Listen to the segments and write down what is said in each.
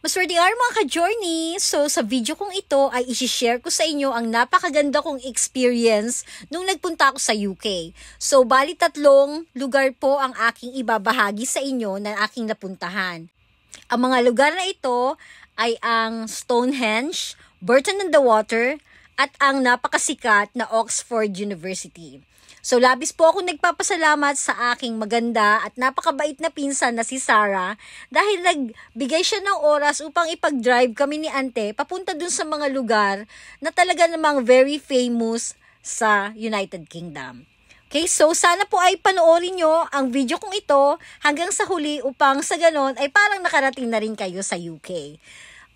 Maswerte nga mga ka-journey! So sa video kong ito ay isi-share ko sa inyo ang napakaganda kong experience nung nagpunta ako sa UK. So bali 3 lugar po ang aking ibabahagi sa inyo na aking napuntahan. Ang mga lugar na ito ay ang Stonehenge, Burton-on-the-Water at ang napakasikat na Oxford University. So, labis po ako nagpapasalamat sa aking maganda at napakabait na pinsan na si Sarah dahil nagbigay siya ng oras upang ipag-drive kami ni Ante papunta dun sa mga lugar na talaga namang very famous sa United Kingdom. Okay, so sana po ay panoorin nyo ang video kong ito hanggang sa huli upang sa ganon ay parang nakarating na rin kayo sa UK.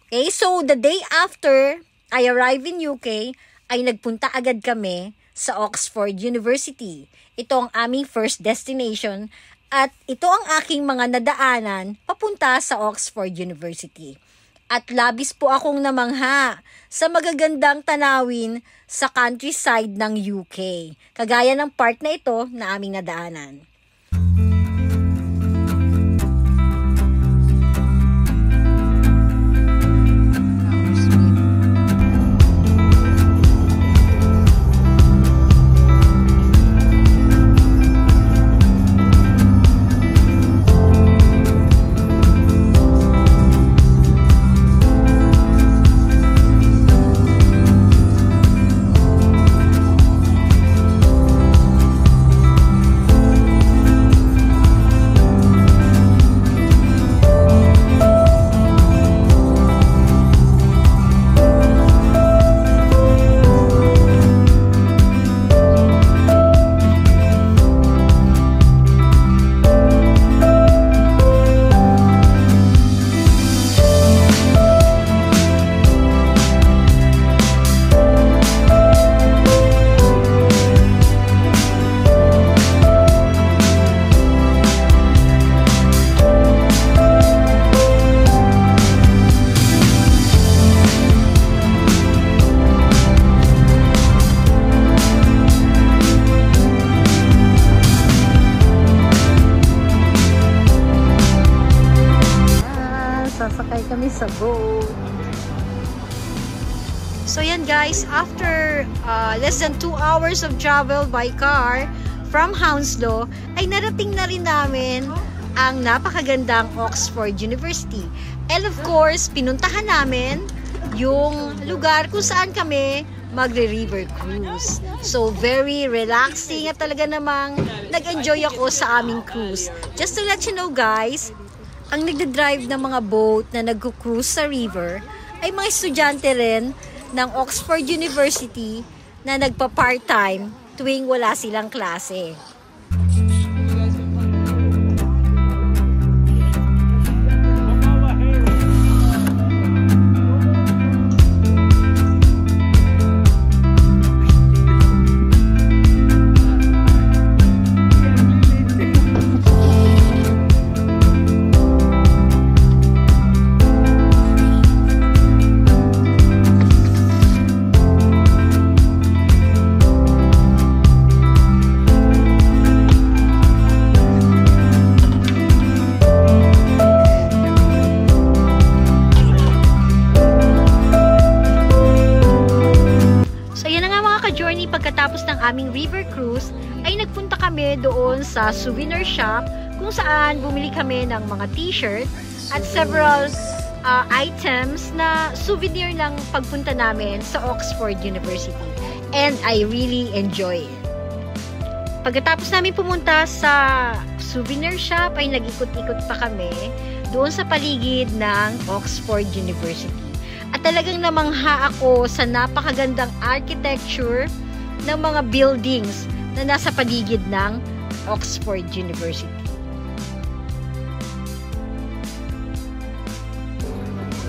Okay, so the day after I arrive in UK ay nagpunta agad kami sa Oxford University. Ito ang aming first destination at ito ang aking mga nadaanan papunta sa Oxford University. At labis po akong namangha sa magagandang tanawin sa countryside ng UK, kagaya ng part na ito na aming nadaanan. Sasakay kami sa boat. So yan guys, after less than 2 hours of travel by car from Hounslow, ay narating na rin namin ang napakagandang Oxford University. And of course, pinuntahan namin yung lugar kung saan kami magre-river cruise. So very relaxing at talaga namang nag-enjoy ako sa aming cruise. Just to let you know guys, ang nagdadrive ng mga boat na nag-cruise sa river ay mga estudyante rin ng Oxford University na nagpa-part-time tuwing wala silang klase. Pagkatapos ng aming river cruise, ay nagpunta kami doon sa souvenir shop kung saan bumili kami ng mga t-shirt at several items na souvenir ng pagpunta namin sa Oxford University. And I really enjoy it. Pagkatapos namin pumunta sa souvenir shop, ay nag-ikot-ikot pa kami doon sa paligid ng Oxford University. At talagang namangha ako sa napakagandang architecture ng mga buildings na nasa paligid ng Oxford University.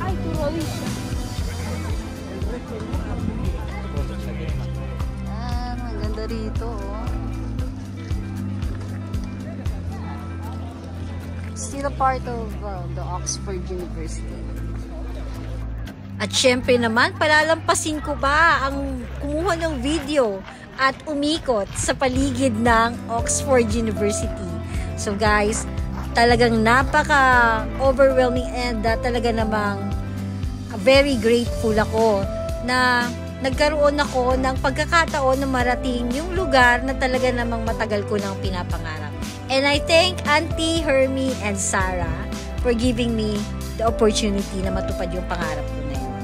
Ay, tuloy siya. Ang ganda rito, oh. Still a part of the Oxford University. At syempre naman, palalampasin ko ba ang kumuha ng video at umikot sa paligid ng Oxford University. So guys, talagang napaka-overwhelming and talaga namang very grateful ako na nagkaroon ako ng pagkakataon na marating yung lugar na talaga namang matagal ko nang pinapangarap. And I thank Auntie Hermie and Sarah for giving me the opportunity na matupad yung pangarap ko na yun.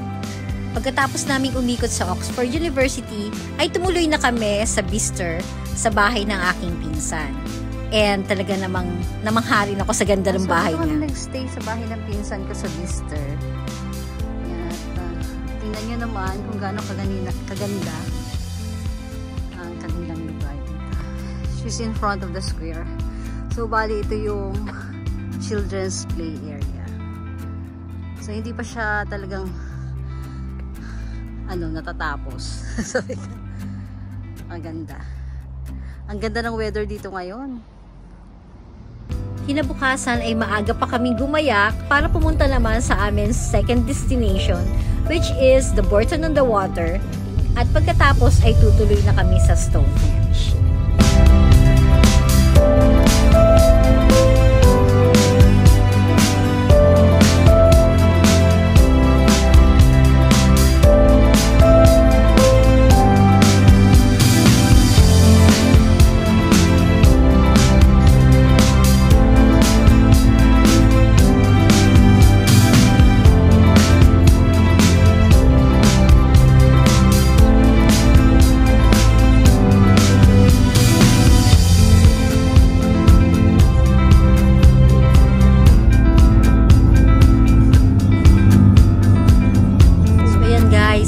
Pagkatapos naming umikot sa Oxford University, ay tumuloy na kami sa Bicester sa bahay ng aking pinsan. And talaga namangharin ako sa ganda ng bahay niya. So, nag-stay sa bahay ng pinsan ko sa Bicester. Yan, at tingnan nyo naman kung gaano kaganda ang kanilang lugar. She's in front of the square. So, bali ito yung children's play area. So, hindi pa siya talagang natatapos. So, ang ganda. Ang ganda ng weather dito ngayon. Kinabukasan ay maaga pa kaming gumayak para pumunta naman sa aming second destination, which is the Bourton-on-the-Water. At pagkatapos ay tutuloy na kami sa Stonehenge.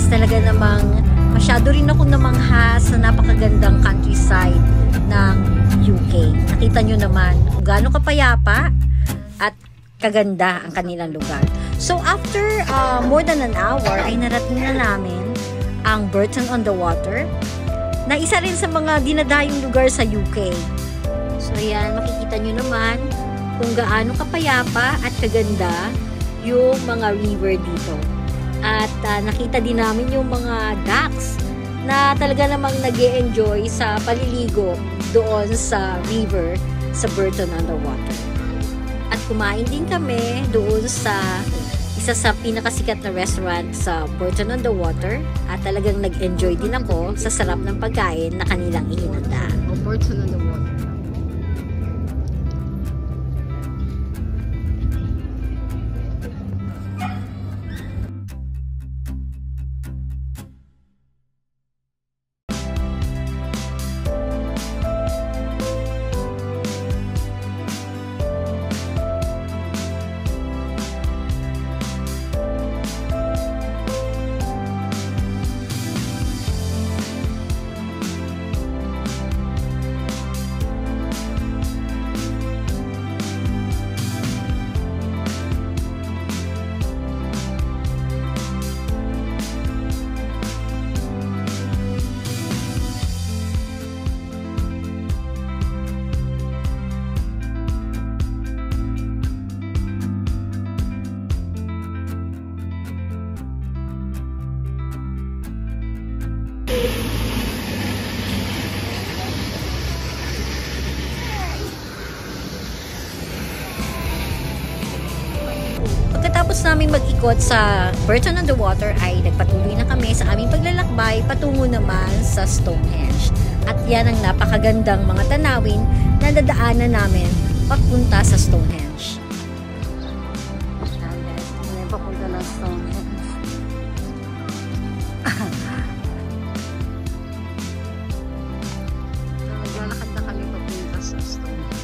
Talaga namang masyado rin ako namangha sa napakagandang countryside ng UK. Nakita nyo naman kung gaano kapayapa at kaganda ang kanilang lugar. So after more than an hour ay narating na namin ang Bourton-on-the-Water na isa rin sa mga dinadayong lugar sa UK. So ayan, makikita nyo naman kung gaano kapayapa at kaganda yung mga river dito. At nakita din namin yung mga ducks na talaga namang nag-e-enjoy sa paliligo doon sa river sa Bourton-on-the-Water. At kumain din kami doon sa isa sa pinakasikat na restaurant sa Bourton-on-the-Water at talagang nag-enjoy din ako sa sarap ng pagkain na kanilang ihinanda. Bourton-on-the-Water. Pagkatapos naming mag-ikot sa Bourton-on-the-Water ay nagpatuloy na kami sa aming paglalakbay patungo naman sa Stonehenge. At yan ang napakagandang mga tanawin na dadaanan namin papunta sa Stonehenge. Ayan, papunta ng Stonehenge. Naglalakad na kami papunta sa Stonehenge.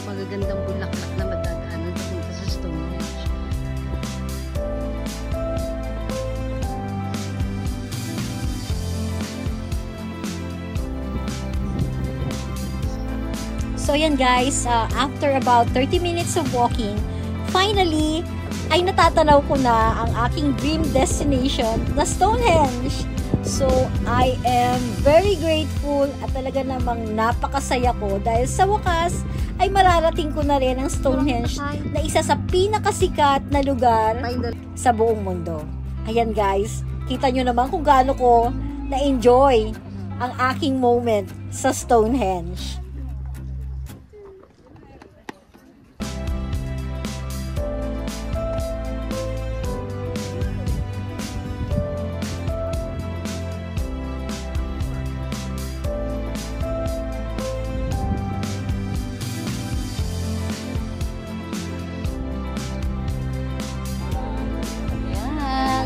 Magagandang bulaklak na madadaanan papunta sa Stonehenge. So yan guys, after about 30 minutes of walking, finally ay natatanaw ko na ang aking dream destination na Stonehenge. So, I am very grateful at talaga namang napakasaya ko dahil sa wakas ay mararating ko na rin ang Stonehenge na isa sa pinakasikat na lugar sa buong mundo. Ayan guys, kita nyo naman kung gaano ko na-enjoy ang aking moment sa Stonehenge.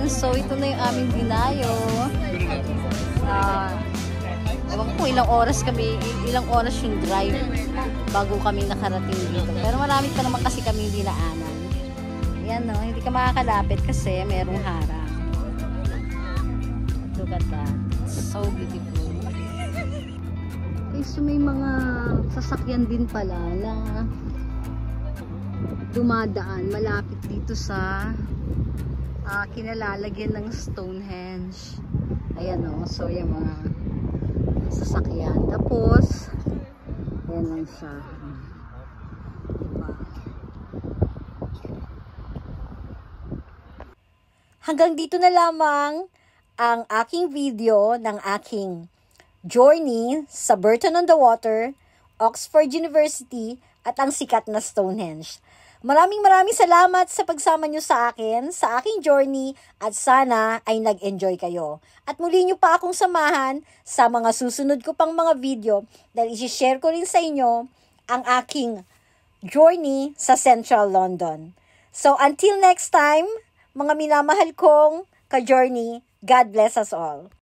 So, ito na yung aming dinayo. Ewan ko ilang oras yung drive bago kami nakarating dito. Pero marami pa naman kasi kami dinaanan. Ayan no, hindi ka makakalapit kasi merong harang. Look at that. So beautiful. Okay, so may mga sasakyan din pala na dumadaan malapit dito sa kinalalagyan ng Stonehenge. Ayan o. So, yung mga sasakyan. Tapos, ayan lang siya. Diba? Hanggang dito na lamang ang aking video ng aking journey sa Burton-on-the-Water, Oxford University, at ang sikat na Stonehenge. Maraming salamat sa pagsama nyo sa akin, sa aking journey, at sana ay nag-enjoy kayo. At muli nyo pa akong samahan sa mga susunod ko pang mga video dahil isi-share ko rin sa inyo ang aking journey sa Central London. So until next time, mga minamahal kong ka-journey, God bless us all.